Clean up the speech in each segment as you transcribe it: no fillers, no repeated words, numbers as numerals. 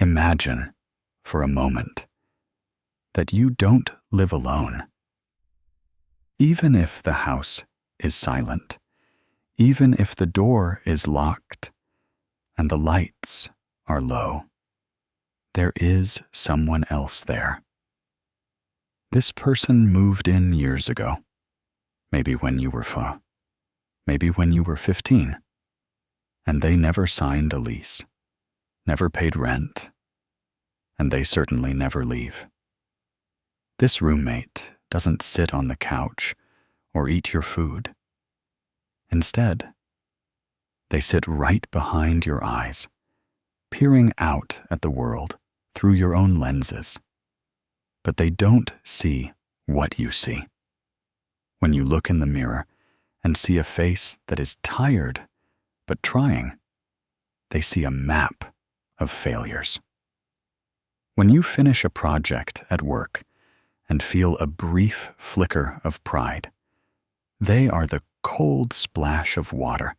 Imagine, for a moment, that you don't live alone. Even if the house is silent, even if the door is locked and the lights are low, there is someone else there. This person moved in years ago, maybe when you were 15, and they never signed a lease, never paid rent, and they certainly never leave. This roommate doesn't sit on the couch or eat your food. Instead, they sit right behind your eyes, peering out at the world through your own lenses. But they don't see what you see. When you look in the mirror and see a face that is tired but trying, they see a map of failures. When you finish a project at work and feel a brief flicker of pride, they are the cold splash of water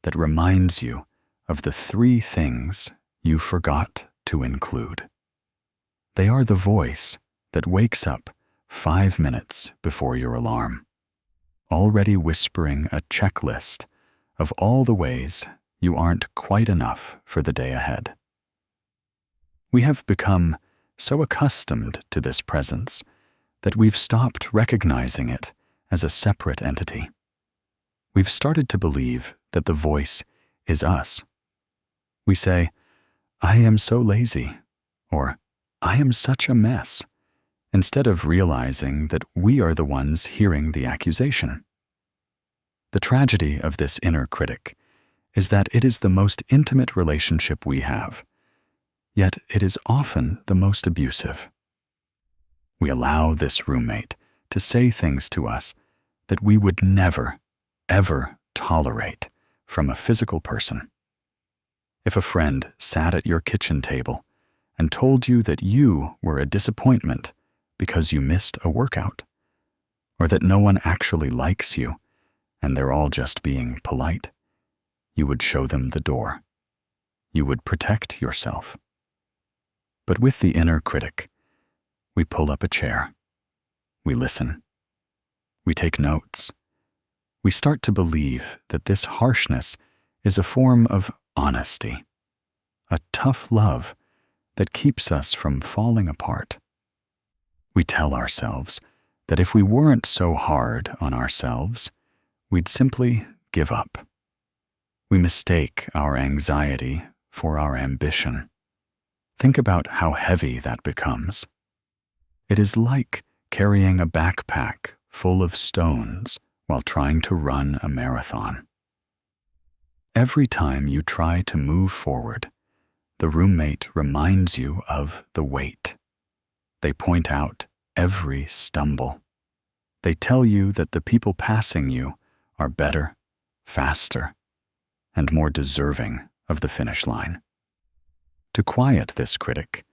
that reminds you of the 3 things you forgot to include. They are the voice that wakes up 5 minutes before your alarm, already whispering a checklist of all the ways you aren't quite enough for the day ahead. We have become so accustomed to this presence that we've stopped recognizing it as a separate entity. We've started to believe that the voice is us. We say, "I am so lazy," or "I am such a mess," instead of realizing that we are the ones hearing the accusation. The tragedy of this inner critic is that it is the most intimate relationship we have, yet it is often the most abusive. We allow this roommate to say things to us that we would never, ever tolerate from a physical person. If a friend sat at your kitchen table and told you that you were a disappointment because you missed a workout, or that no one actually likes you and they're all just being polite, you would show them the door. You would protect yourself. But with the inner critic, we pull up a chair. We listen. We take notes. We start to believe that this harshness is a form of honesty, a tough love that keeps us from falling apart. We tell ourselves that if we weren't so hard on ourselves, we'd simply give up. We mistake our anxiety for our ambition. Think about how heavy that becomes. It is like carrying a backpack full of stones while trying to run a marathon. Every time you try to move forward, the roommate reminds you of the weight. They point out every stumble. They tell you that the people passing you are better, faster, and more deserving of the finish line. To quiet this critic,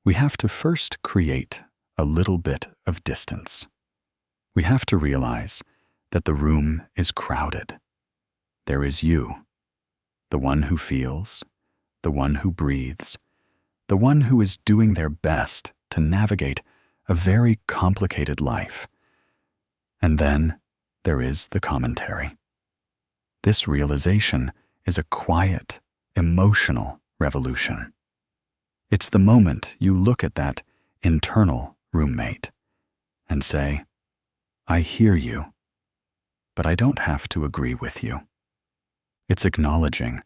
we have to first create a little bit of distance. We have to realize that the room is crowded. There is you, the one who feels, the one who breathes, the one who is doing their best to navigate a very complicated life. And then there is the commentary. This realization is a quiet, emotional revolution. It's the moment you look at that internal roommate and say, "I hear you, but I don't have to agree with you." It's acknowledging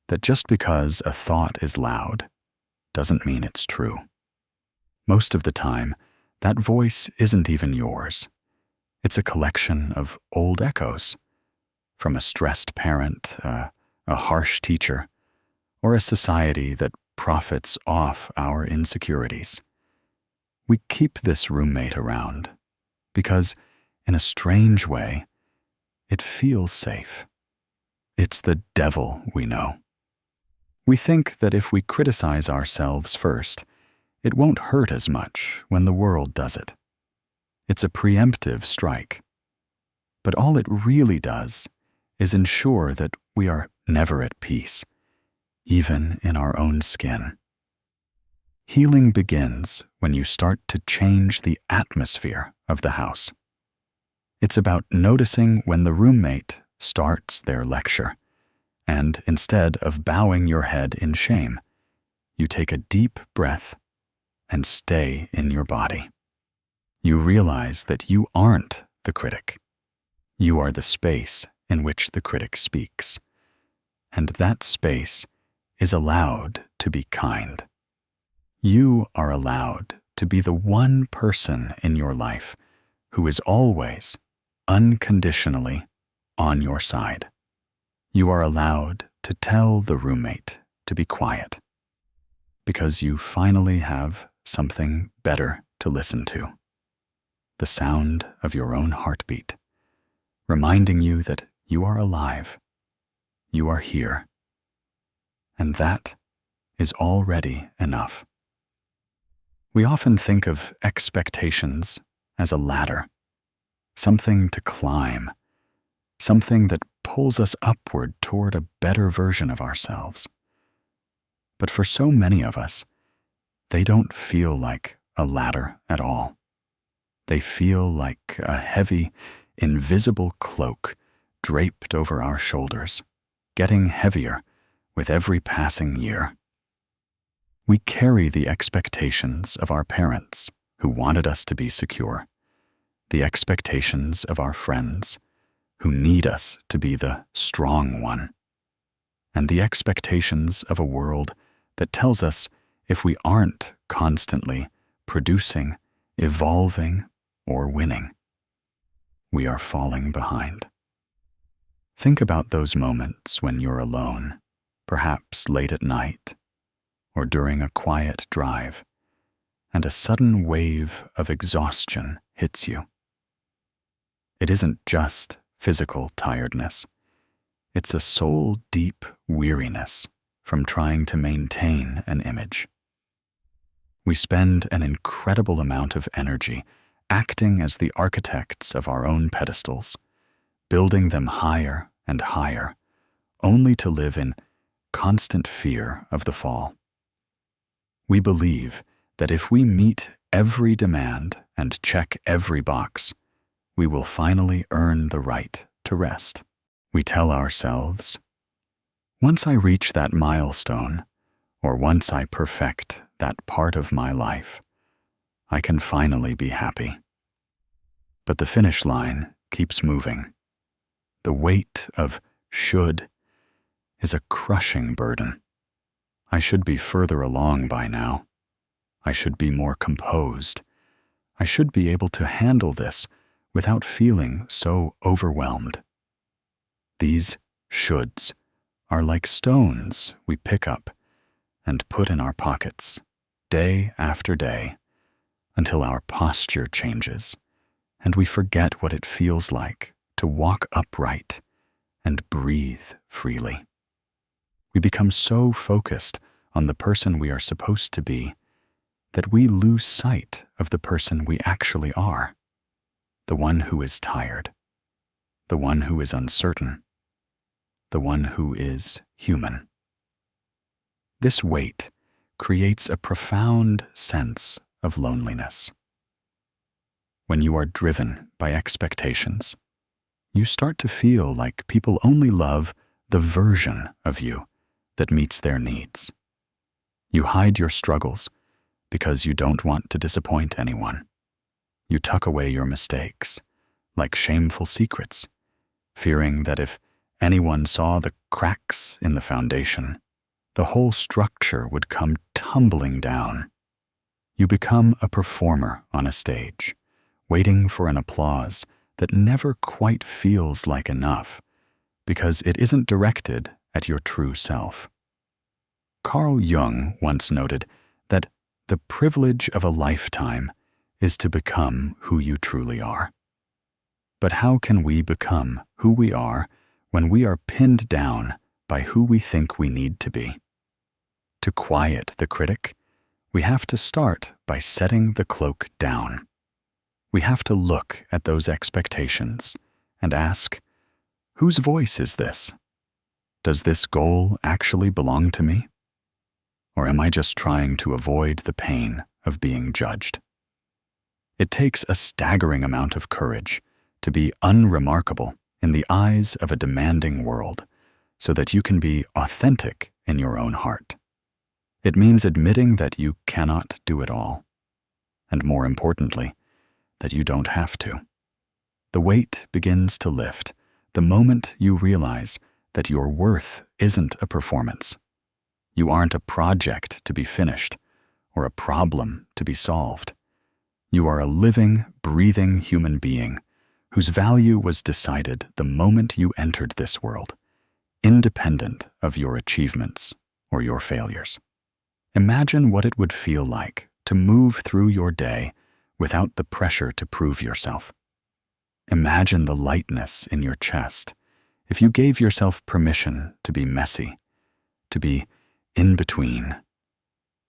that just because a thought is loud doesn't mean it's true. Most of the time, that voice isn't even yours. It's a collection of old echoes from a stressed parent, a harsh teacher, or a society that profits off our insecurities. We keep this roommate around because, in a strange way, it feels safe. It's the devil we know. We think that if we criticize ourselves first, it won't hurt as much when the world does it. It's a preemptive strike. But all it really does is ensure that we are never at peace, even in our own skin. Healing begins when you start to change the atmosphere of the house. It's about noticing when the roommate starts their lecture, and instead of bowing your head in shame, you take a deep breath and stay in your body. You realize that you aren't the critic. You are the space in which the critic speaks, and that space is allowed to be kind. You are allowed to be the one person in your life who is always, unconditionally, on your side. You are allowed to tell the roommate to be quiet, because you finally have something better to listen to. The sound of your own heartbeat, reminding you that you are alive, you are here, and that is already enough. We often think of expectations as a ladder, something to climb, something that pulls us upward toward a better version of ourselves. But for so many of us, they don't feel like a ladder at all. They feel like a heavy, invisible cloak draped over our shoulders, getting heavier with every passing year. We carry the expectations of our parents, who wanted us to be secure, the expectations of our friends, who need us to be the strong one, and the expectations of a world that tells us if we aren't constantly producing, evolving, or winning, we are falling behind. Think about those moments when you're alone, perhaps late at night, or during a quiet drive, and a sudden wave of exhaustion hits you. It isn't just physical tiredness. It's a soul-deep weariness from trying to maintain an image. We spend an incredible amount of energy acting as the architects of our own pedestals, building them higher and higher, only to live in constant fear of the fall. We believe that if we meet every demand and check every box, we will finally earn the right to rest. We tell ourselves, once I reach that milestone, or once I perfect that part of my life, I can finally be happy. But the finish line keeps moving. The weight of should is a crushing burden. I should be further along by now. I should be more composed. I should be able to handle this without feeling so overwhelmed. These shoulds are like stones we pick up and put in our pockets day after day until our posture changes and we forget what it feels like to walk upright and breathe freely. We become so focused on the person we are supposed to be that we lose sight of the person we actually are, the one who is tired, the one who is uncertain, the one who is human. This weight creates a profound sense of loneliness. When you are driven by expectations, you start to feel like people only love the version of you that meets their needs. You hide your struggles because you don't want to disappoint anyone. You tuck away your mistakes like shameful secrets, fearing that if anyone saw the cracks in the foundation, the whole structure would come tumbling down. You become a performer on a stage, waiting for an applause that never quite feels like enough because it isn't directed at your true self. Carl Jung once noted that the privilege of a lifetime is to become who you truly are. But how can we become who we are when we are pinned down by who we think we need to be? To quiet the critic, we have to start by setting the cloak down. We have to look at those expectations and ask, whose voice is this? Does this goal actually belong to me? Or am I just trying to avoid the pain of being judged? It takes a staggering amount of courage to be unremarkable in the eyes of a demanding world so that you can be authentic in your own heart. It means admitting that you cannot do it all, and more importantly, that you don't have to. The weight begins to lift the moment you realize that your worth isn't a performance. You aren't a project to be finished or a problem to be solved. You are a living, breathing human being whose value was decided the moment you entered this world, independent of your achievements or your failures. Imagine what it would feel like to move through your day without the pressure to prove yourself. Imagine the lightness in your chest if you gave yourself permission to be messy, to be in between,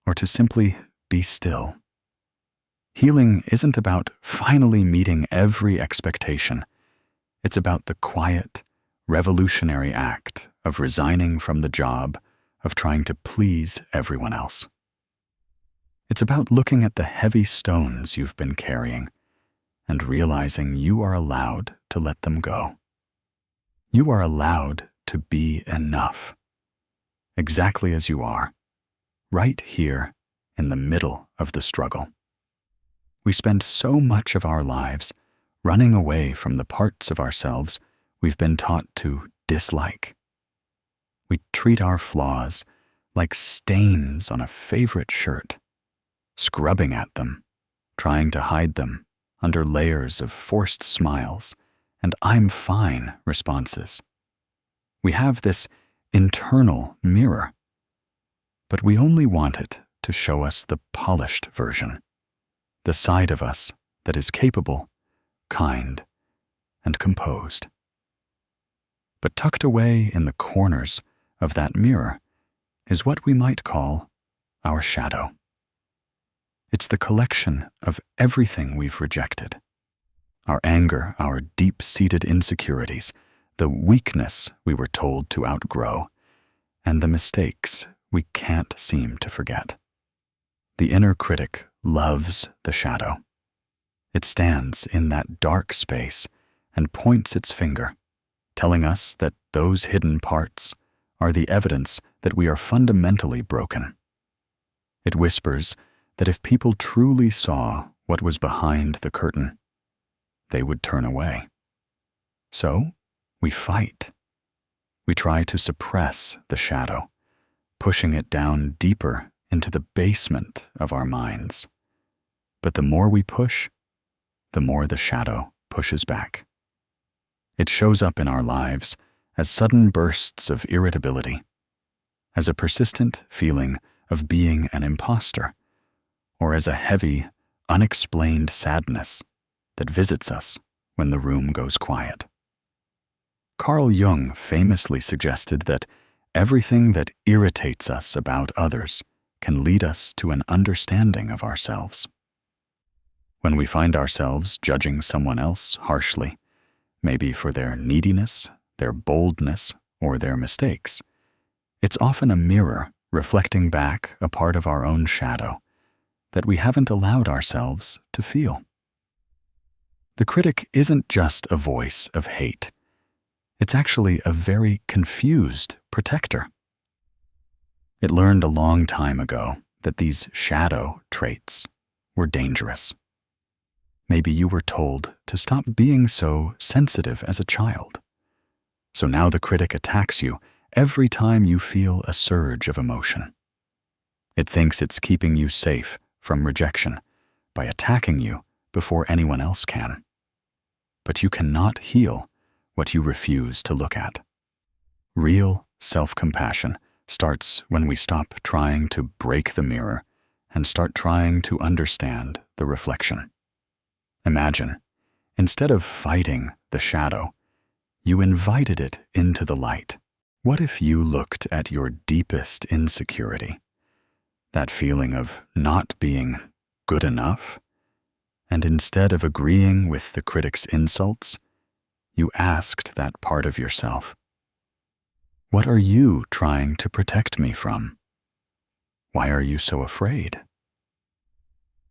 or to simply be still. Healing isn't about finally meeting every expectation. It's about the quiet, revolutionary act of resigning from the job of trying to please everyone else. It's about looking at the heavy stones you've been carrying and realizing you are allowed to let them go. You are allowed to be enough, exactly as you are, right here in the middle of the struggle. We spend so much of our lives running away from the parts of ourselves we've been taught to dislike. We treat our flaws like stains on a favorite shirt, scrubbing at them, trying to hide them under layers of forced smiles and "I'm fine" responses. We have this internal mirror, but we only want it to show us the polished version, the side of us that is capable, kind, and composed. But tucked away in the corners of that mirror is what we might call our shadow. It's the collection of everything we've rejected. Our anger, our deep-seated insecurities, the weakness we were told to outgrow, and the mistakes we can't seem to forget. The inner critic loves the shadow. It stands in that dark space and points its finger, telling us that those hidden parts are the evidence that we are fundamentally broken. It whispers that if people truly saw what was behind the curtain, they would turn away. So, we fight. We try to suppress the shadow, pushing it down deeper into the basement of our minds. But the more we push, the more the shadow pushes back. It shows up in our lives as sudden bursts of irritability, as a persistent feeling of being an imposter, or as a heavy, unexplained sadness that visits us when the room goes quiet. Carl Jung famously suggested that everything that irritates us about others can lead us to an understanding of ourselves. When we find ourselves judging someone else harshly, maybe for their neediness, their boldness, or their mistakes, it's often a mirror reflecting back a part of our own shadow that we haven't allowed ourselves to feel. The critic isn't just a voice of hate. It's actually a very confused protector. It learned a long time ago that these shadow traits were dangerous. Maybe you were told to stop being so sensitive as a child. So now the critic attacks you every time you feel a surge of emotion. It thinks it's keeping you safe from rejection by attacking you before anyone else can. But you cannot heal what you refuse to look at. Real self-compassion starts when we stop trying to break the mirror and start trying to understand the reflection. Imagine, instead of fighting the shadow, you invited it into the light. What if you looked at your deepest insecurity, that feeling of not being good enough, and instead of agreeing with the critic's insults, you asked that part of yourself, "What are you trying to protect me from? Why are you so afraid?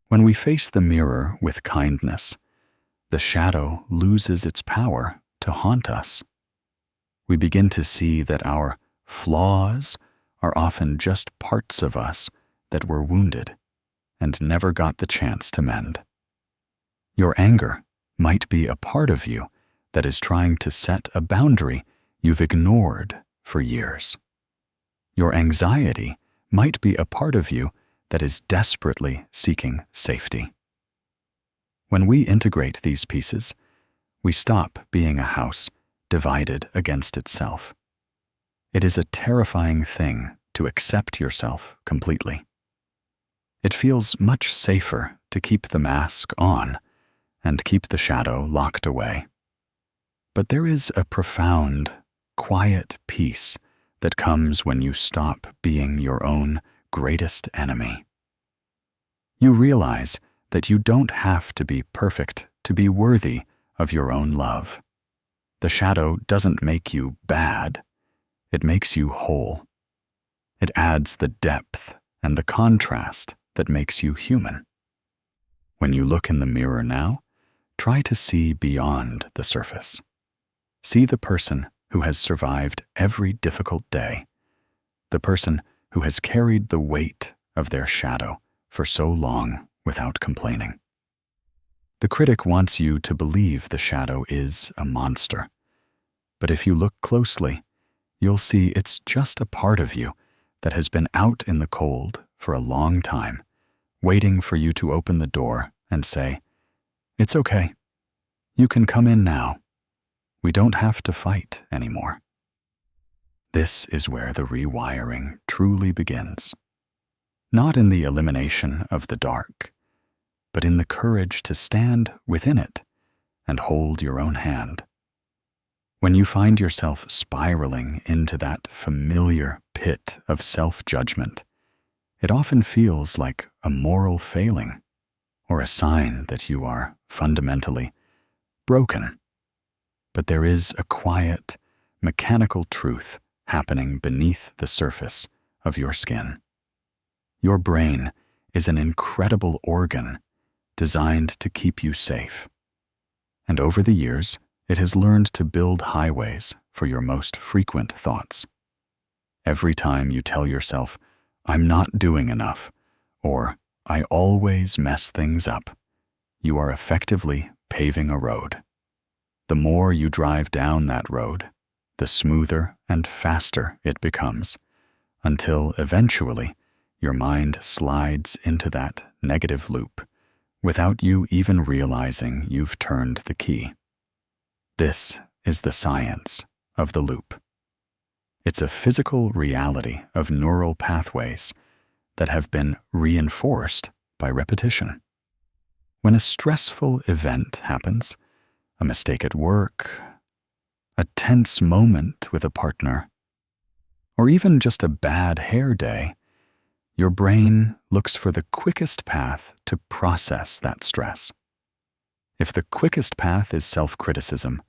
When we face the mirror with kindness, the shadow loses its power to haunt us. We begin to see that our flaws are often just parts of us that were wounded and never got the chance to mend. Your anger might be a part of you that is trying to set a boundary you've ignored for years. Your anxiety might be a part of you that is desperately seeking safety. When we integrate these pieces, we stop being a house divided against itself. It is a terrifying thing to accept yourself completely. It feels much safer to keep the mask on and keep the shadow locked away. But there is a profound, quiet peace that comes when you stop being your own greatest enemy. You realize that you don't have to be perfect to be worthy of your own love. The shadow doesn't make you bad, it makes you whole. It adds the depth and the contrast that makes you human. When you look in the mirror now, try to see beyond the surface. See the person who has survived every difficult day, the person who has carried the weight of their shadow for so long without complaining. The critic wants you to believe the shadow is a monster, but if you look closely, you'll see it's just a part of you that has been out in the cold for a long time, waiting for you to open the door and say, "It's okay. You can come in now. We don't have to fight anymore." This is where the rewiring truly begins. Not in the elimination of the dark, but in the courage to stand within it and hold your own hand. When you find yourself spiraling into that familiar pit of self-judgment, it often feels like a moral failing or a sign that you are fundamentally broken. But there is a quiet, mechanical truth happening beneath the surface of your skin. Your brain is an incredible organ designed to keep you safe. And over the years, it has learned to build highways for your most frequent thoughts. Every time you tell yourself, "I'm not doing enough," or "I always mess things up," you are effectively paving a road. The more you drive down that road, the smoother and faster it becomes, until eventually your mind slides into that negative loop without you even realizing you've turned the key. This is the science of the loop. It's a physical reality of neural pathways that have been reinforced by repetition. When a stressful event happens, a mistake at work, a tense moment with a partner, or even just a bad hair day, your brain looks for the quickest path to process that stress. If the quickest path is self-criticism,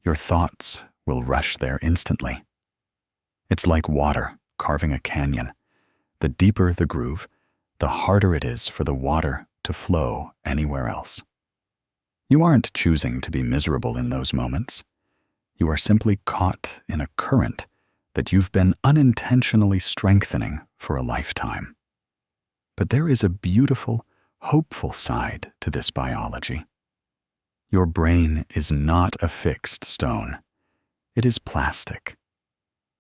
your thoughts will rush there instantly. It's like water carving a canyon. The deeper the groove, the harder it is for the water to flow anywhere else. You aren't choosing to be miserable in those moments. You are simply caught in a current that you've been unintentionally strengthening for a lifetime. But there is a beautiful, hopeful side to this biology. Your brain is not a fixed stone. It is plastic.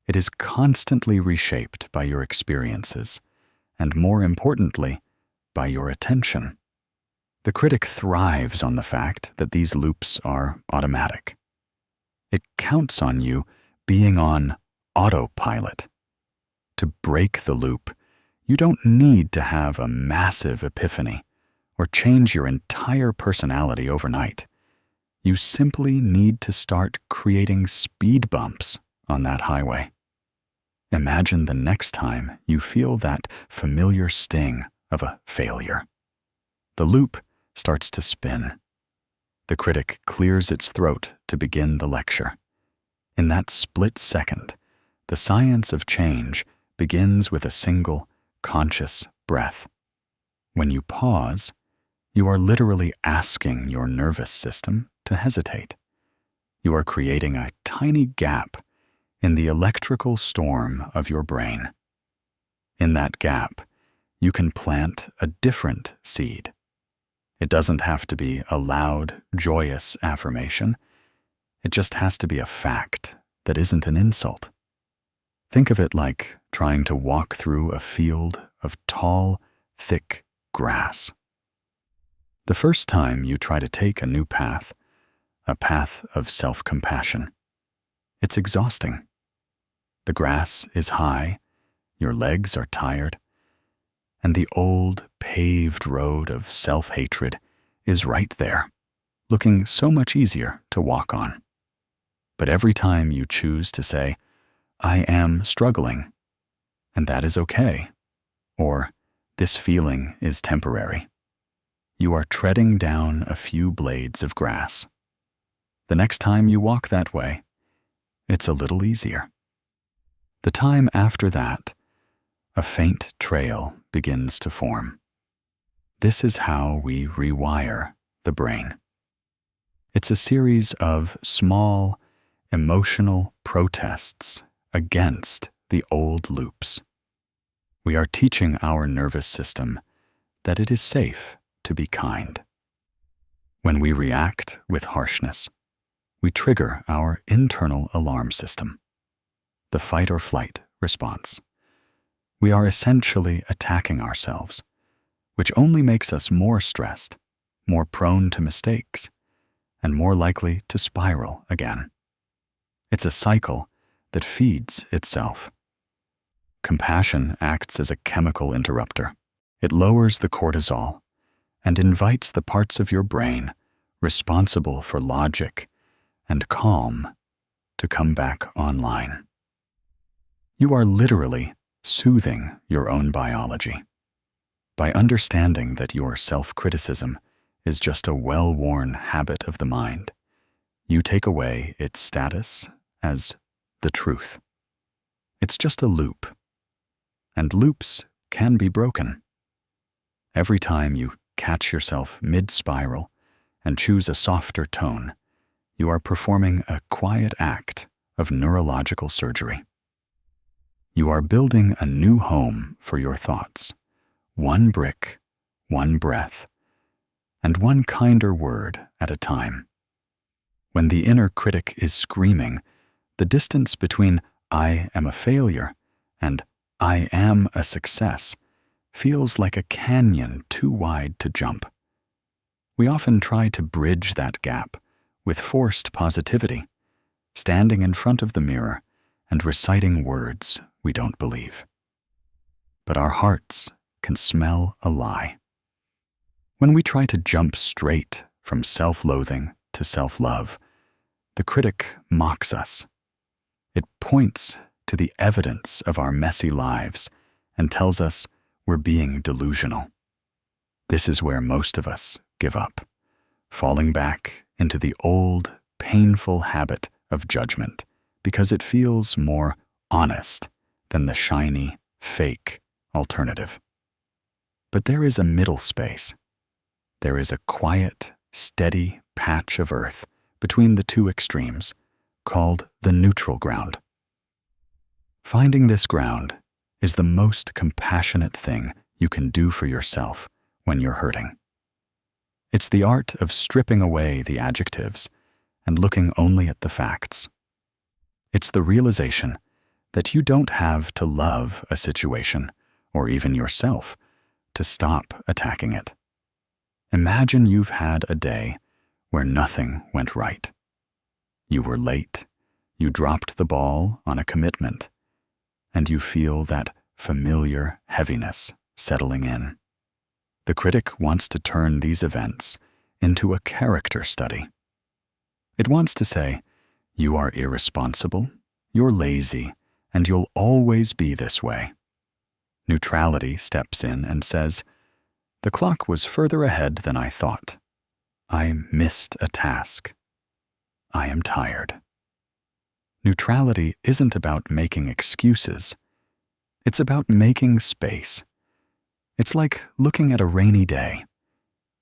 It is constantly reshaped by your experiences, and more importantly, by your attention. The critic thrives on the fact that these loops are automatic. It counts on you being on autopilot. To break the loop, you don't need to have a massive epiphany or change your entire personality overnight. You simply need to start creating speed bumps on that highway. Imagine the next time you feel that familiar sting of a failure. The loop starts to spin. The critic clears its throat to begin the lecture. In that split second, the science of change begins with a single, conscious breath. When you pause, you are literally asking your nervous system to hesitate. You are creating a tiny gap in the electrical storm of your brain. In that gap, you can plant a different seed. It doesn't have to be a loud, joyous affirmation. It just has to be a fact that isn't an insult. Think of it like trying to walk through a field of tall, thick grass. The first time you try to take a new path, a path of self-compassion, it's exhausting. The grass is high, your legs are tired, and the old, paved road of self-hatred is right there, looking so much easier to walk on. But every time you choose to say, "I am struggling," and that is okay, or "this feeling is temporary," you are treading down a few blades of grass. The next time you walk that way, it's a little easier. The time after that, a faint trail begins to form. This is how we rewire the brain. It's a series of small, emotional protests against the old loops. We are teaching our nervous system that it is safe to be kind. When we react with harshness, we trigger our internal alarm system, the fight or flight response. We are essentially attacking ourselves, which only makes us more stressed, more prone to mistakes, and more likely to spiral again. It's a cycle that feeds itself. Compassion acts as a chemical interrupter. It lowers the cortisol and invites the parts of your brain responsible for logic and calm to come back online. You are literally soothing your own biology. By understanding that your self-criticism is just a well-worn habit of the mind, you take away its status as the truth. It's just a loop, and loops can be broken. Every time you catch yourself mid-spiral and choose a softer tone, you are performing a quiet act of neurological surgery. You are building a new home for your thoughts, one brick, one breath, and one kinder word at a time. When the inner critic is screaming, the distance between "I am a failure" and "I am a success" feels like a canyon too wide to jump. We often try to bridge that gap with forced positivity, standing in front of the mirror and reciting words we don't believe. But our hearts can smell a lie. When we try to jump straight from self-loathing to self-love, the critic mocks us. It points to the evidence of our messy lives and tells us we're being delusional. This is where most of us give up, falling back into the old, painful habit of judgment because it feels more honest than the shiny, fake alternative. But there is a middle space. There is a quiet, steady patch of earth between the two extremes, called the neutral ground. Finding this ground is the most compassionate thing you can do for yourself when you're hurting. It's the art of stripping away the adjectives and looking only at the facts. It's the realization that you don't have to love a situation, or even yourself, to stop attacking it. Imagine you've had a day where nothing went right. You were late, you dropped the ball on a commitment, and you feel that familiar heaviness settling in. The critic wants to turn these events into a character study. It wants to say, "You are irresponsible, you're lazy, and you'll always be this way." Neutrality steps in and says, "The clock was further ahead than I thought. I missed a task. I am tired." Neutrality isn't about making excuses. It's about making space It's like looking at a rainy day.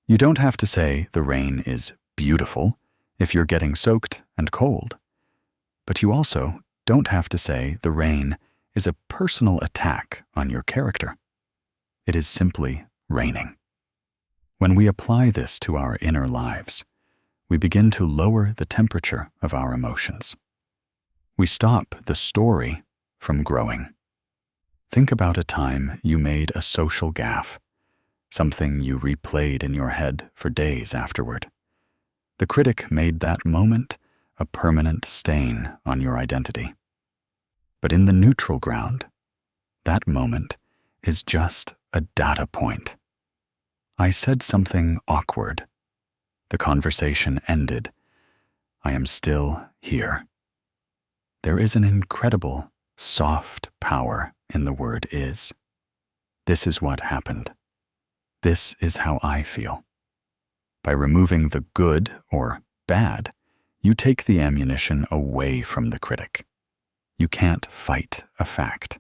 You don't have to say the rain is beautiful if you're getting soaked and cold. But you also don't have to say the rain is a personal attack on your character. It is simply raining. When we apply this to our inner lives, we begin to lower the temperature of our emotions. We stop the story from growing. Think about a time you made a social gaffe, something you replayed in your head for days afterward. The critic made that moment a permanent stain on your identity. But in the neutral ground, that moment is just a data point. I said something awkward. The conversation ended. I am still here. There is an incredible, soft power in the word is. This is what happened. This is how I feel. By removing the good or bad, you take the ammunition away from the critic. You can't fight a fact.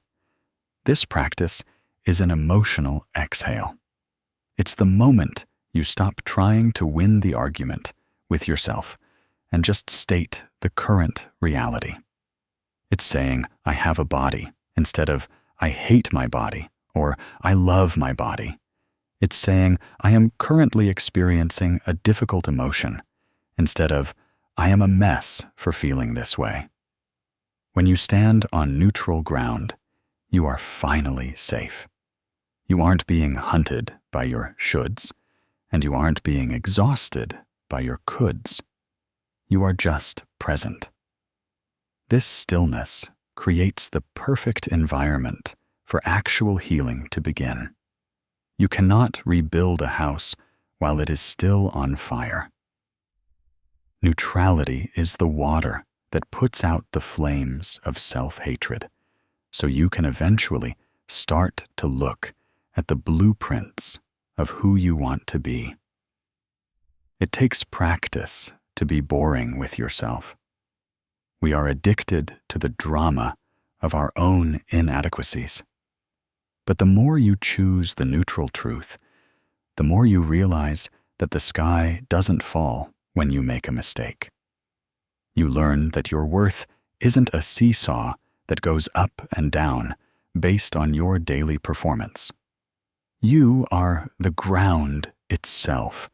This practice is an emotional exhale. It's the moment you stop trying to win the argument with yourself and just state the current reality. It's saying, I have a body, instead of, I hate my body, or I love my body. It's saying, I am currently experiencing a difficult emotion, instead of, I am a mess for feeling this way. When you stand on neutral ground, you are finally safe. You aren't being hunted by your shoulds, and you aren't being exhausted by your coulds. You are just present. This stillness creates the perfect environment for actual healing to begin. You cannot rebuild a house while it is still on fire. Neutrality is the water that puts out the flames of self-hatred, so you can eventually start to look at the blueprints of who you want to be. It takes practice to be boring with yourself. We are addicted to the drama of our own inadequacies. But the more you choose the neutral truth, the more you realize that the sky doesn't fall when you make a mistake. You learn that your worth isn't a seesaw that goes up and down based on your daily performance. You are the ground itself,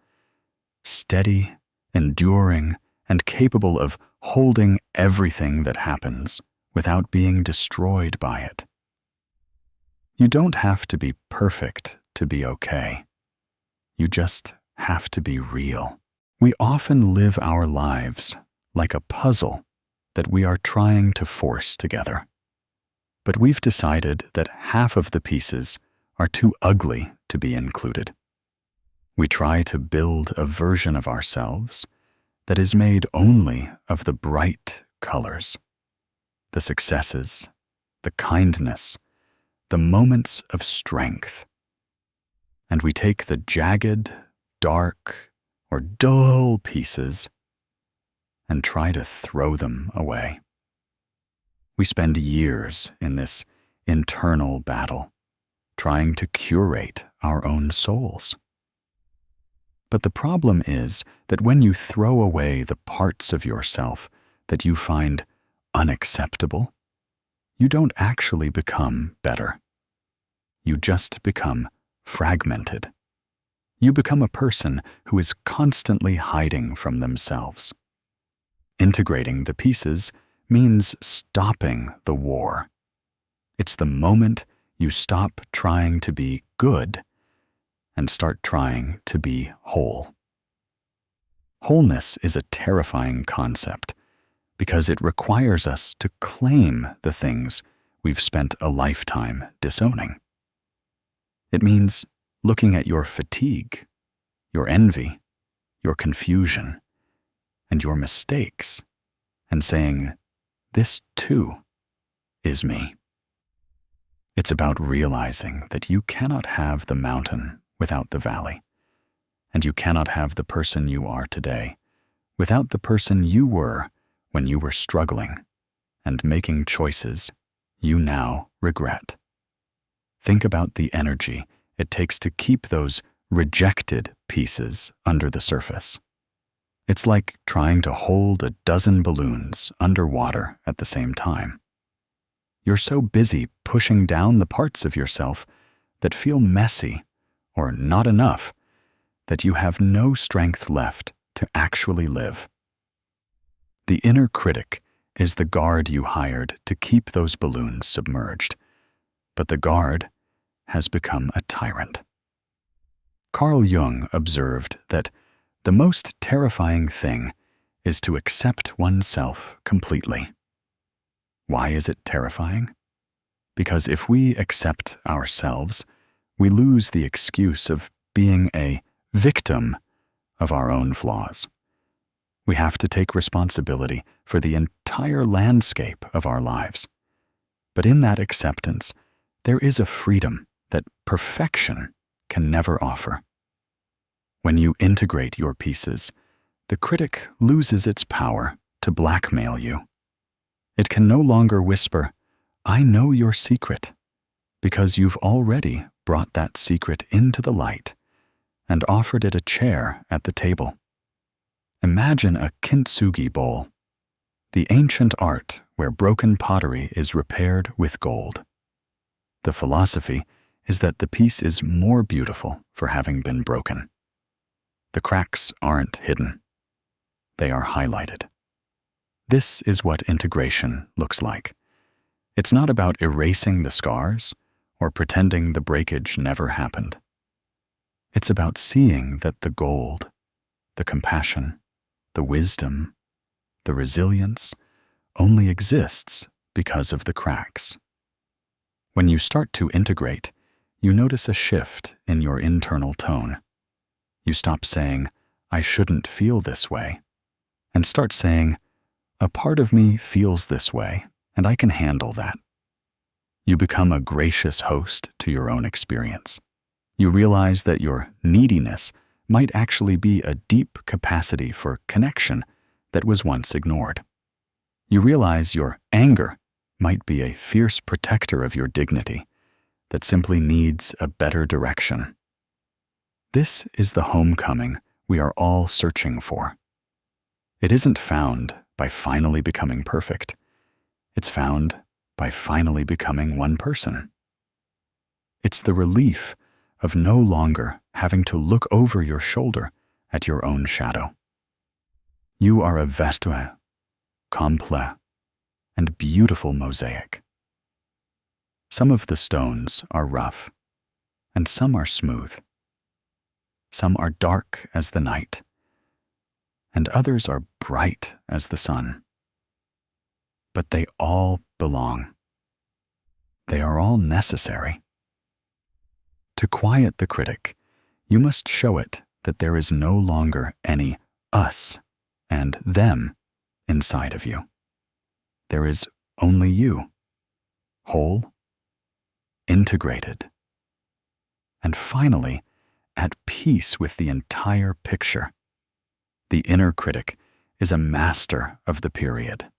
steady, enduring, and capable of holding everything that happens without being destroyed by it. You don't have to be perfect to be okay. You just have to be real. We often live our lives like a puzzle that we are trying to force together. But we've decided that half of the pieces are too ugly to be included. We try to build a version of ourselves that is made only of the bright colors, the successes, the kindness, the moments of strength. And we take the jagged, dark, or dull pieces and try to throw them away. We spend years in this internal battle, trying to curate our own souls. But the problem is that when you throw away the parts of yourself that you find unacceptable, you don't actually become better. You just become fragmented. You become a person who is constantly hiding from themselves. Integrating the pieces means stopping the war. It's the moment you stop trying to be good and start trying to be whole. Wholeness is a terrifying concept because it requires us to claim the things we've spent a lifetime disowning. It means looking at your fatigue, your envy, your confusion, and your mistakes, and saying, this too is me. It's about realizing that you cannot have the mountain without the valley, and you cannot have the person you are today without the person you were when you were struggling and making choices you now regret. Think about the energy it takes to keep those rejected pieces under the surface. It's like trying to hold a dozen balloons underwater at the same time. You're so busy pushing down the parts of yourself that feel messy or not enough that you have no strength left to actually live. The inner critic is the guard you hired to keep those balloons submerged, but the guard has become a tyrant. Carl Jung observed that the most terrifying thing is to accept oneself completely. Why is it terrifying? Because if we accept ourselves, we lose the excuse of being a victim of our own flaws. We have to take responsibility for the entire landscape of our lives. But in that acceptance, there is a freedom that perfection can never offer. When you integrate your pieces, the critic loses its power to blackmail you. It can no longer whisper, "I know your secret," because you've already brought that secret into the light and offered it a chair at the table. Imagine a kintsugi bowl, the ancient art where broken pottery is repaired with gold. The philosophy is that the piece is more beautiful for having been broken. The cracks aren't hidden. They are highlighted. This is what integration looks like. It's not about erasing the scars or pretending the breakage never happened. It's about seeing that the gold, the compassion, the wisdom, the resilience only exists because of the cracks. When you start to integrate, you notice a shift in your internal tone. You stop saying, "I shouldn't feel this way," and start saying, "A part of me feels this way, and I can handle that." You become a gracious host to your own experience. You realize that your neediness might actually be a deep capacity for connection that was once ignored. You realize your anger might be a fierce protector of your dignity that simply needs a better direction. This is the homecoming we are all searching for. It isn't found by finally becoming perfect. It's found by finally becoming one person. It's the relief of no longer having to look over your shoulder at your own shadow. You are a vaste, complex, and beautiful mosaic. Some of the stones are rough, and some are smooth. Some are dark as the night, and others are bright as the sun. But they all belong. They are all necessary. To quiet the critic, you must show it that there is no longer any us and them inside of you. There is only you, whole, integrated, and finally, at peace with the entire picture. The inner critic is a master of the period.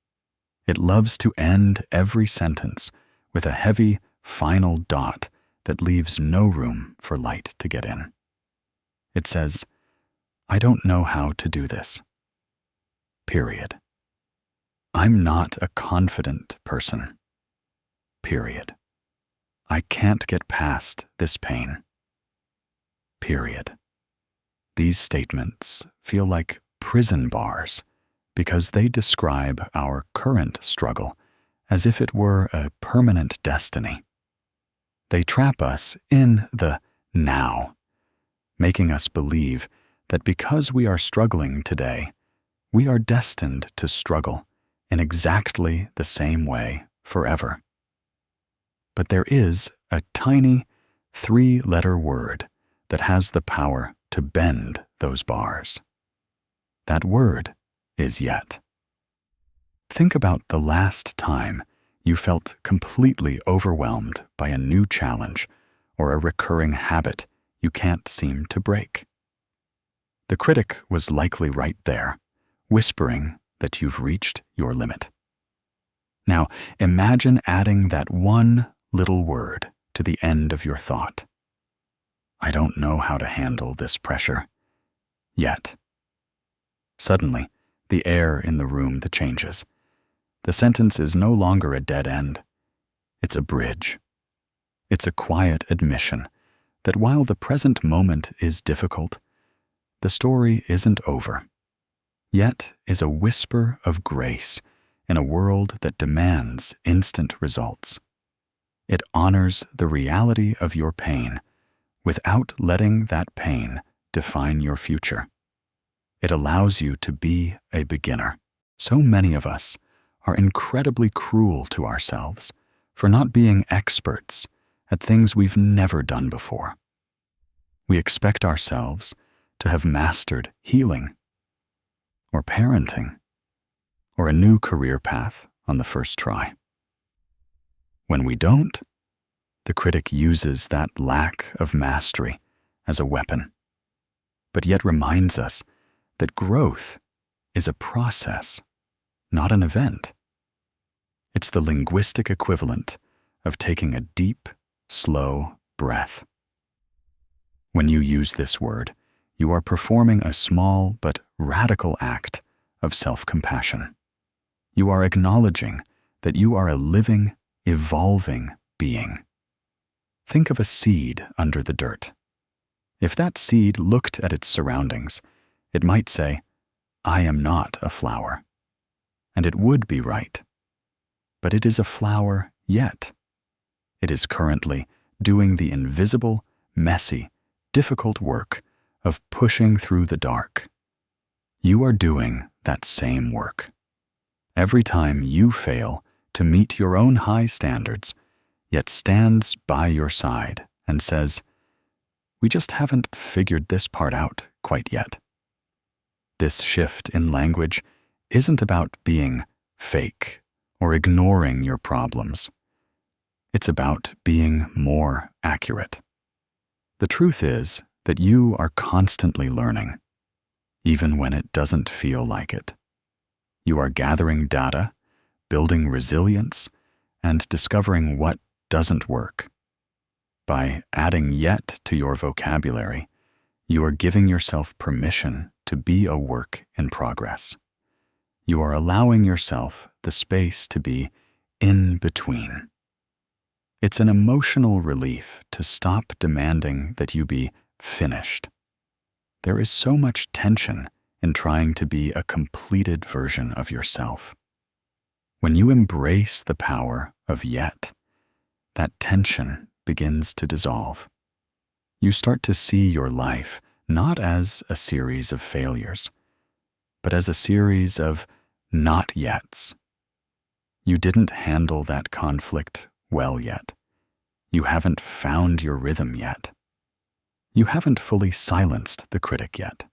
It loves to end every sentence with a heavy, final dot that leaves no room for light to get in. It says, "I don't know how to do this. Period. I'm not a confident person. Period. I can't get past this pain. Period." These statements feel like prison bars because they describe our current struggle as if it were a permanent destiny. They trap us in the now, making us believe that because we are struggling today, we are destined to struggle in exactly the same way forever. But there is a tiny 3-letter word that has the power to bend those bars. That word is yet. Think about the last time you felt completely overwhelmed by a new challenge or a recurring habit you can't seem to break. The critic was likely right there, whispering that you've reached your limit. Now, imagine adding that one little word to the end of your thought. I don't know how to handle this pressure. Yet. Suddenly, the air in the room changes. The sentence is no longer a dead end. It's a bridge. It's a quiet admission that while the present moment is difficult, the story isn't over. Yet is a whisper of grace in a world that demands instant results. It honors the reality of your pain without letting that pain define your future. It allows you to be a beginner. So many of us are incredibly cruel to ourselves for not being experts at things we've never done before. We expect ourselves to have mastered healing, or parenting, or a new career path on the first try. When we don't, the critic uses that lack of mastery as a weapon, but yet reminds us that growth is a process, not an event. It's the linguistic equivalent of taking a deep, slow breath. When you use this word, you are performing a small but radical act of self-compassion. You are acknowledging that you are a living, evolving being. Think of a seed under the dirt. If that seed looked at its surroundings, it might say, "I am not a flower." And it would be right. But it is a flower yet. It is currently doing the invisible, messy, difficult work of pushing through the dark. You are doing that same work. Every time you fail to meet your own high standards, yet stands by your side and says, "We just haven't figured this part out quite yet." This shift in language isn't about being fake or ignoring your problems. It's about being more accurate. The truth is that you are constantly learning, even when it doesn't feel like it. You are gathering data, building resilience, and discovering what doesn't work. By adding yet to your vocabulary, you are giving yourself permission to be a work in progress. You are allowing yourself the space to be in between. It's an emotional relief to stop demanding that you be finished. There is so much tension in trying to be a completed version of yourself. When you embrace the power of yet, that tension begins to dissolve. You start to see your life not as a series of failures, but as a series of not yets. You didn't handle that conflict well yet. You haven't found your rhythm yet. You haven't fully silenced the critic yet.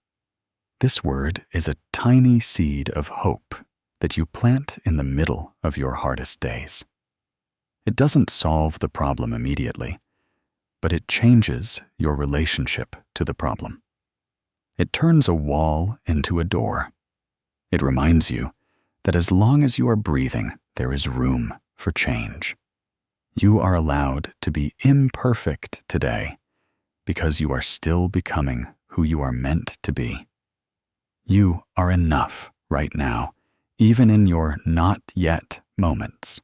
This word is a tiny seed of hope that you plant in the middle of your hardest days. It doesn't solve the problem immediately, but it changes your relationship to the problem. It turns a wall into a door. It reminds you that as long as you are breathing, there is room for change. You are allowed to be imperfect today because you are still becoming who you are meant to be. You are enough right now, even in your not yet moments,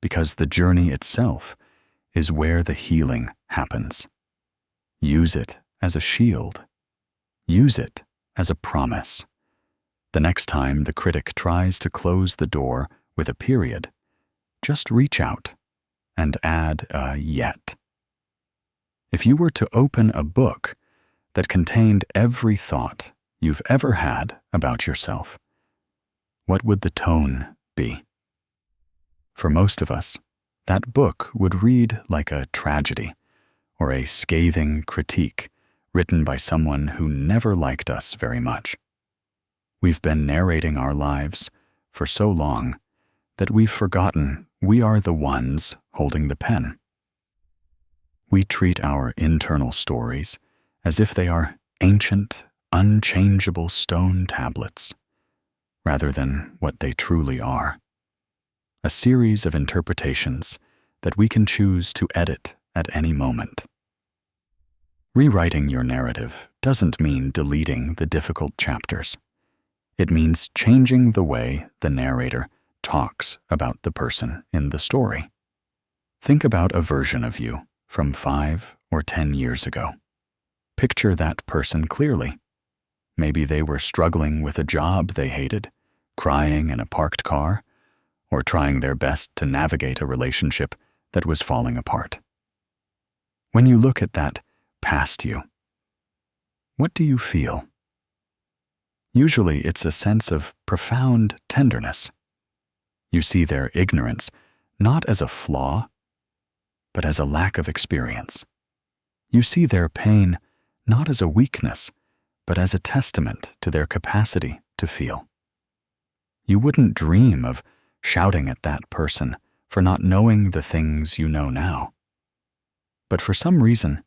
because the journey itself is where the healing happens. Use it as a shield. Use it as a promise. The next time the critic tries to close the door with a period, just reach out and add a yet. If you were to open a book that contained every thought you've ever had about yourself, what would the tone be? For most of us, that book would read like a tragedy or a scathing critique written by someone who never liked us very much. We've been narrating our lives for so long that we've forgotten we are the ones holding the pen. We treat our internal stories as if they are ancient, unchangeable stone tablets, rather than what they truly are. A series of interpretations that we can choose to edit at any moment. Rewriting your narrative doesn't mean deleting the difficult chapters. It means changing the way the narrator talks about the person in the story. Think about a version of you from 5 or 10 years ago. Picture that person clearly. Maybe they were struggling with a job they hated, crying in a parked car, or trying their best to navigate a relationship that was falling apart. When you look at that past you, what do you feel? Usually it's a sense of profound tenderness. You see their ignorance not as a flaw, but as a lack of experience. You see their pain not as a weakness, but as a testament to their capacity to feel. You wouldn't dream of shouting at that person for not knowing the things you know now. But for some reason,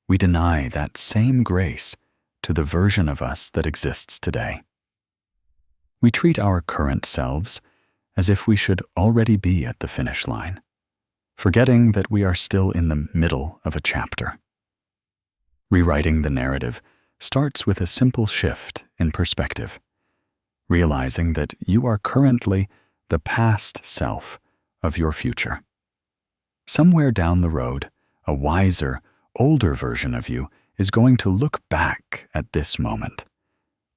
we deny that same grace to the version of us that exists today. We treat our current selves as if we should already be at the finish line, forgetting that we are still in the middle of a chapter. Rewriting the narrative starts with a simple shift in perspective, realizing that you are currently the past self of your future. Somewhere down the road, a wiser, older version of you is going to look back at this moment,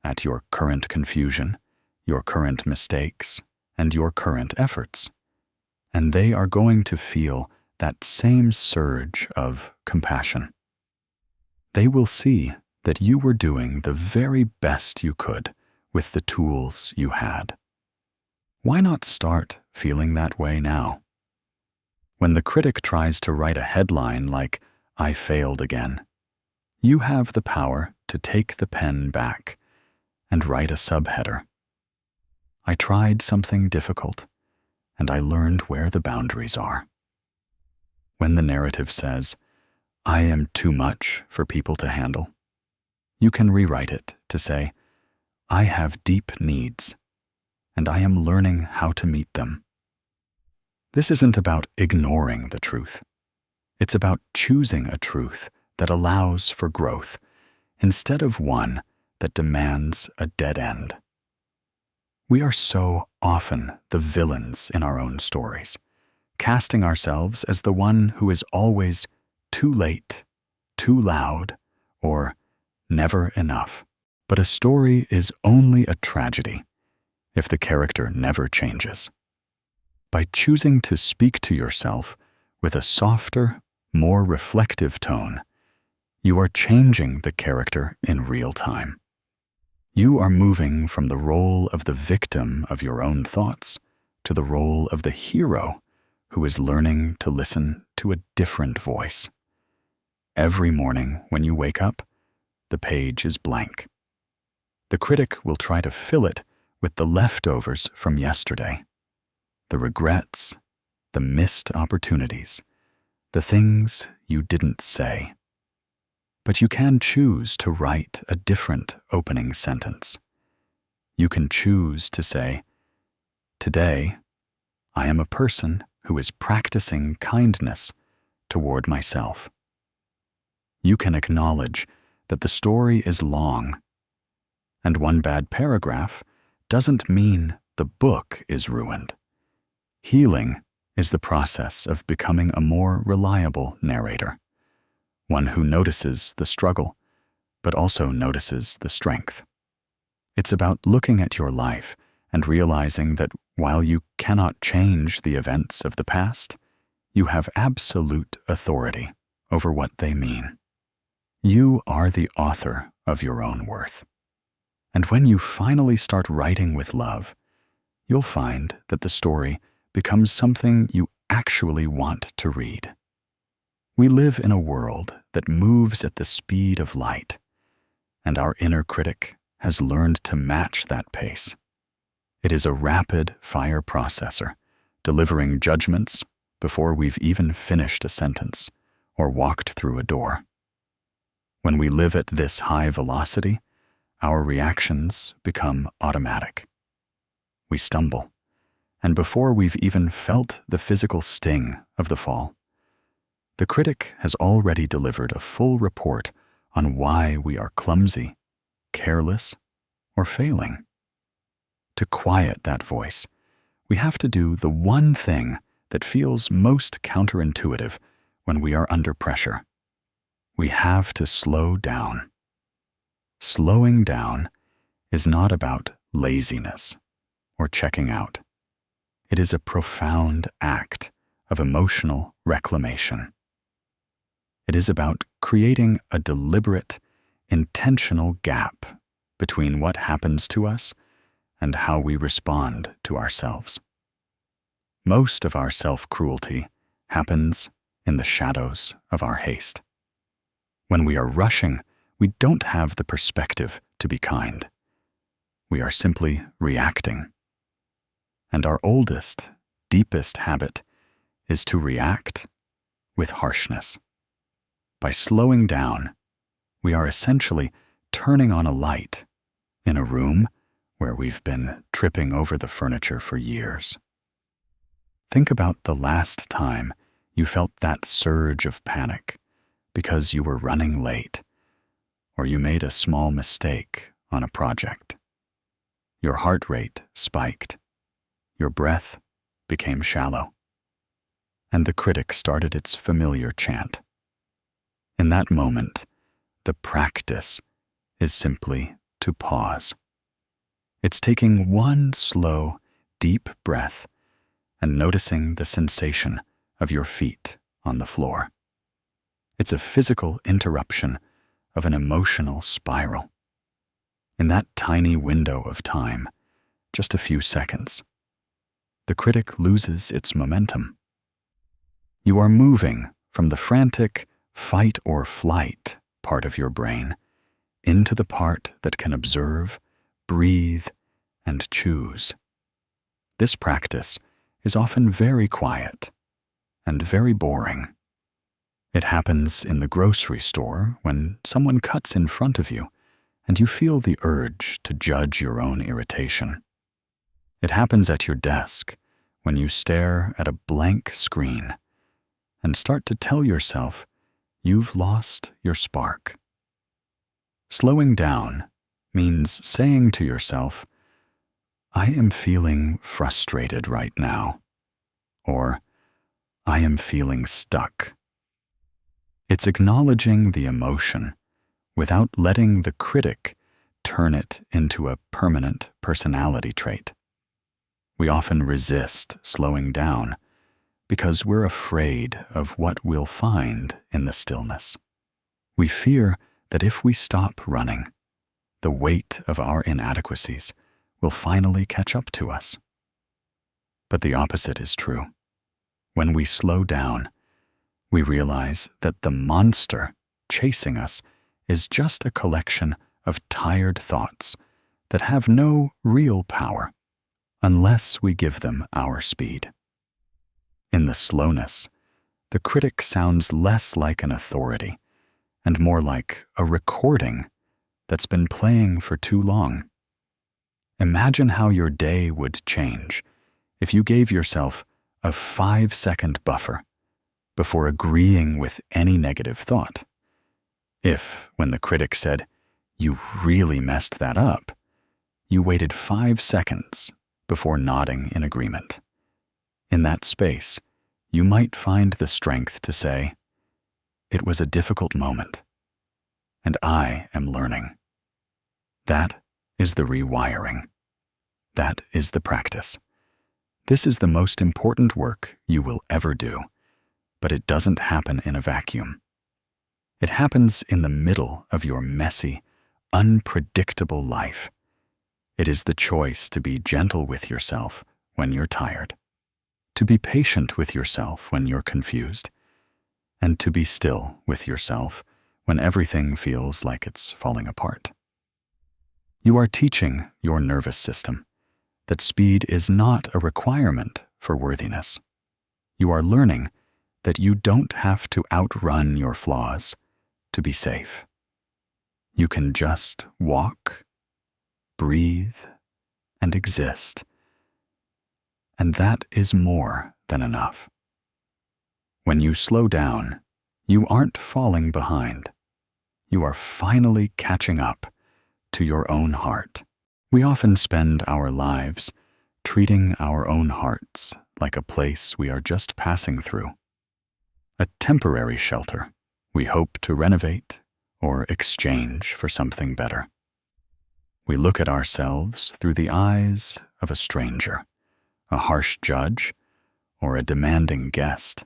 at your current confusion, your current mistakes, and your current efforts, and they are going to feel that same surge of compassion. They will see that you were doing the very best you could with the tools you had. Why not start feeling that way now? When the critic tries to write a headline like, "I failed again," you have the power to take the pen back and write a subheader. "I tried something difficult, and I learned where the boundaries are." When the narrative says, "I am too much for people to handle," you can rewrite it to say, "I have deep needs, and I am learning how to meet them." This isn't about ignoring the truth. It's about choosing a truth that allows for growth instead of one that demands a dead end. We are so often the villains in our own stories, casting ourselves as the one who is always too late, too loud, or never enough. But a story is only a tragedy if the character never changes. By choosing to speak to yourself with a softer, more reflective tone, you are changing the character in real time. You are moving from the role of the victim of your own thoughts to the role of the hero who is learning to listen to a different voice. Every morning when you wake up, the page is blank. The critic will try to fill it with the leftovers from yesterday, the regrets, the missed opportunities, the things you didn't say. But you can choose to write a different opening sentence. You can choose to say, "Today, I am a person who is practicing kindness toward myself." You can acknowledge that the story is long, and one bad paragraph doesn't mean the book is ruined. Healing is the process of becoming a more reliable narrator, one who notices the struggle, but also notices the strength. It's about looking at your life and realizing that while you cannot change the events of the past, you have absolute authority over what they mean. You are the author of your own worth. And when you finally start writing with love, you'll find that the story becomes something you actually want to read. We live in a world that moves at the speed of light, and our inner critic has learned to match that pace. It is a rapid fire processor, delivering judgments before we've even finished a sentence or walked through a door. When we live at this high velocity, our reactions become automatic. We stumble, and before we've even felt the physical sting of the fall, The critic has already delivered a full report on why we are clumsy, careless, or failing. To quiet that voice, we have to do the one thing that feels most counterintuitive when we are under pressure. We have to slow down. Slowing down is not about laziness or checking out. It is a profound act of emotional reclamation. It is about creating a deliberate, intentional gap between what happens to us and how we respond to ourselves. Most of our self-cruelty happens in the shadows of our haste. When we are rushing, we don't have the perspective to be kind. We are simply reacting. And our oldest, deepest habit is to react with harshness. By slowing down, we are essentially turning on a light in a room where we've been tripping over the furniture for years. Think about the last time you felt that surge of panic because you were running late or you made a small mistake on a project. Your heart rate spiked. Your breath became shallow. And the critic started its familiar chant. In that moment, the practice is simply to pause. It's taking one slow, deep breath and noticing the sensation of your feet on the floor. It's a physical interruption of an emotional spiral. In that tiny window of time, just a few seconds, the critic loses its momentum. You are moving from the frantic fight or flight part of your brain into the part that can observe, breathe, and choose. This practice is often very quiet and very boring. It happens in the grocery store when someone cuts in front of you and you feel the urge to judge your own irritation. It happens at your desk when you stare at a blank screen and start to tell yourself you've lost your spark. Slowing down means saying to yourself, I am feeling frustrated right now, or I am feeling stuck. It's acknowledging the emotion without letting the critic turn it into a permanent personality trait. We often resist slowing down because we're afraid of what we'll find in the stillness. We fear that if we stop running, the weight of our inadequacies will finally catch up to us. But the opposite is true. When we slow down, we realize that the monster chasing us is just a collection of tired thoughts that have no real power unless we give them our speed. In the slowness, the critic sounds less like an authority and more like a recording that's been playing for too long. Imagine how your day would change if you gave yourself a 5-second buffer before agreeing with any negative thought. If, when the critic said, "You really messed that up," you waited 5 seconds before nodding in agreement. In that space, you might find the strength to say, "It was a difficult moment, and I am learning." That is the rewiring. That is the practice. This is the most important work you will ever do, but it doesn't happen in a vacuum. It happens in the middle of your messy, unpredictable life. It is the choice to be gentle with yourself when you're tired, to be patient with yourself when you're confused, and to be still with yourself when everything feels like it's falling apart. You are teaching your nervous system that speed is not a requirement for worthiness. You are learning that you don't have to outrun your flaws to be safe. You can just walk, breathe, and exist. And that is more than enough. When you slow down, you aren't falling behind. You are finally catching up to your own heart. We often spend our lives treating our own hearts like a place we are just passing through, a temporary shelter we hope to renovate or exchange for something better. We look at ourselves through the eyes of a stranger, a harsh judge, or a demanding guest,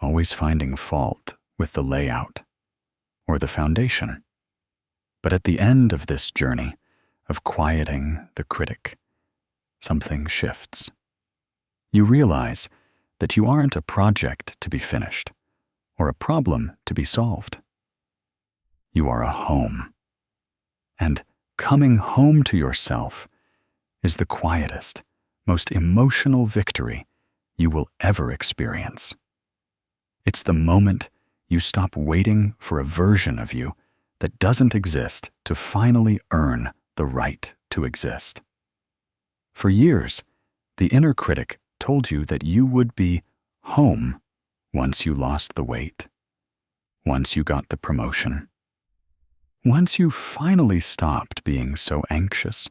always finding fault with the layout or the foundation. But at the end of this journey of quieting the critic, something shifts. You realize that you aren't a project to be finished or a problem to be solved. You are a home. And coming home to yourself is the quietest, most emotional victory you will ever experience. It's the moment you stop waiting for a version of you that doesn't exist to finally earn the right to exist. For years, the inner critic told you that you would be home once you lost the weight, once you got the promotion, once you finally stopped being so anxious,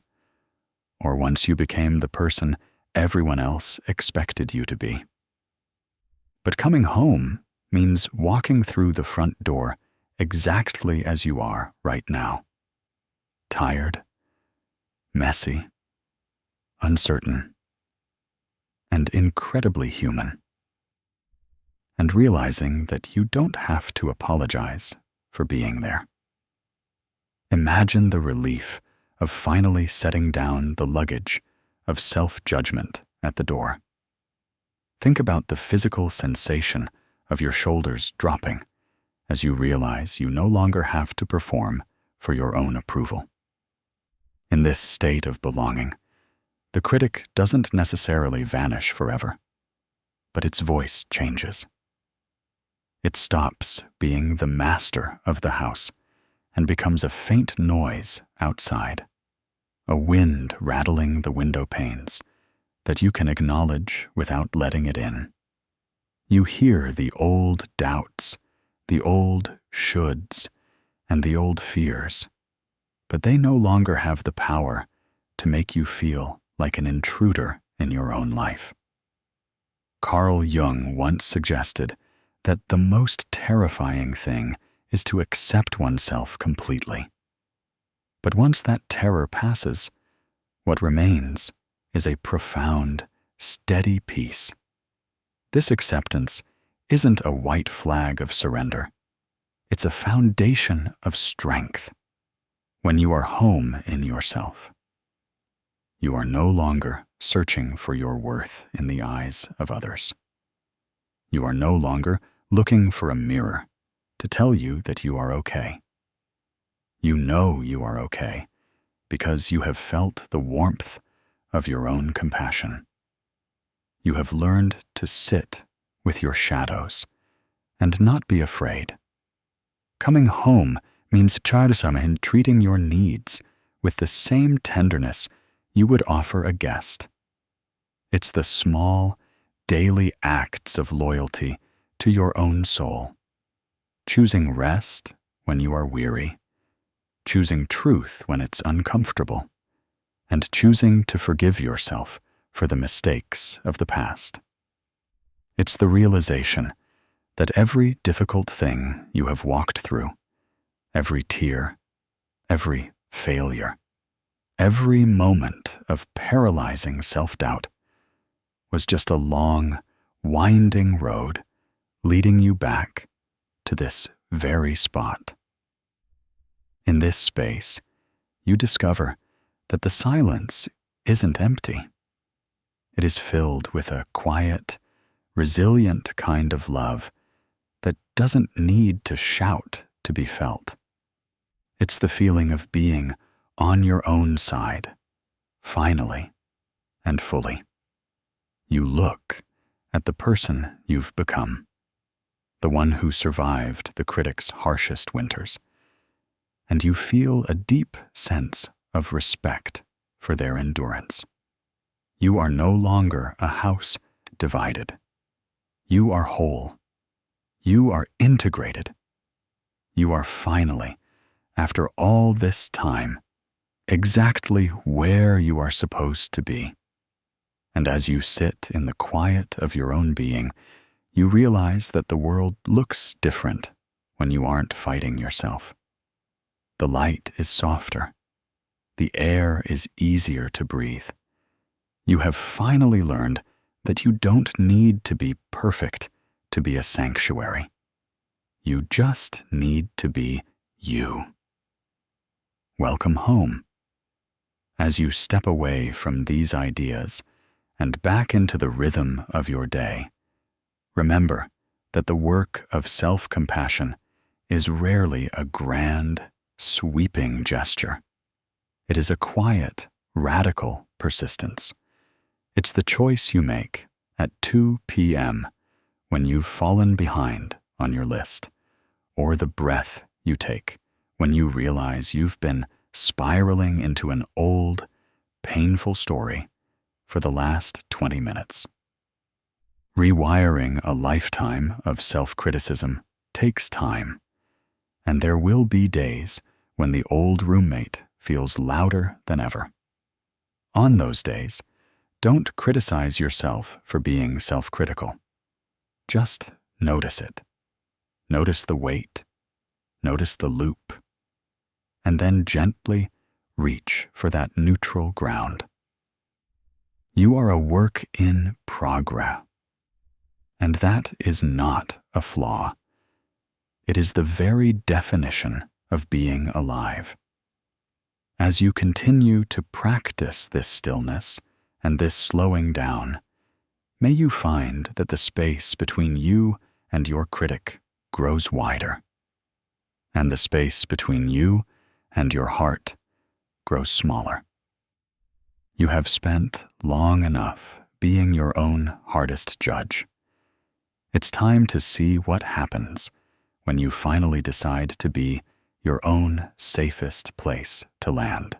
or once you became the person everyone else expected you to be. But coming home means walking through the front door exactly as you are right now. Tired, messy, uncertain, and incredibly human. And realizing that you don't have to apologize for being there. Imagine the relief of finally setting down the luggage of self-judgment at the door. Think about the physical sensation of your shoulders dropping as you realize you no longer have to perform for your own approval. In this state of belonging, the critic doesn't necessarily vanish forever, but its voice changes. It stops being the master of the house and becomes a faint noise outside, a wind rattling the window panes that you can acknowledge without letting it in. You hear the old doubts, the old shoulds, and the old fears, but they no longer have the power to make you feel like an intruder in your own life. Carl Jung once suggested that the most terrifying thing is to accept oneself completely. But once that terror passes, what remains is a profound, steady peace. This acceptance isn't a white flag of surrender. It's a foundation of strength. When you are home in yourself, you are no longer searching for your worth in the eyes of others. You are no longer looking for a mirror to tell you that you are okay. You know you are okay because you have felt the warmth of your own compassion. You have learned to sit with your shadows and not be afraid. Coming home means treating your needs with the same tenderness you would offer a guest. It's the small, daily acts of loyalty to your own soul. Choosing rest when you are weary, choosing truth when it's uncomfortable, and choosing to forgive yourself for the mistakes of the past. It's the realization that every difficult thing you have walked through, every tear, every failure, every moment of paralyzing self-doubt was just a long, winding road leading you back to this very spot. In this space, you discover that the silence isn't empty. It is filled with a quiet, resilient kind of love that doesn't need to shout to be felt. It's the feeling of being on your own side, finally and fully. You look at the person you've become, the one who survived the critic's harshest winters, and you feel a deep sense of respect for their endurance. You are no longer a house divided. You are whole. You are integrated. You are finally, after all this time, exactly where you are supposed to be. And as you sit in the quiet of your own being, you realize that the world looks different when you aren't fighting yourself. The light is softer. The air is easier to breathe. You have finally learned that you don't need to be perfect to be a sanctuary. You just need to be you. Welcome home. As you step away from these ideas and back into the rhythm of your day, remember that the work of self-compassion is rarely a grand, sweeping gesture. It is a quiet, radical persistence. It's the choice you make at 2 p.m. when you've fallen behind on your list, or the breath you take when you realize you've been spiraling into an old, painful story for the last 20 minutes. Rewiring a lifetime of self-criticism takes time, and there will be days when the old roommate feels louder than ever. On those days, don't criticize yourself for being self-critical. Just notice it. Notice the weight. Notice the loop. And then gently reach for that neutral ground. You are a work in progress. And that is not a flaw. It is the very definition of being alive. As you continue to practice this stillness and this slowing down, may you find that the space between you and your critic grows wider, and the space between you and your heart grows smaller. You have spent long enough being your own hardest judge. It's time to see what happens when you finally decide to be your own safest place to land.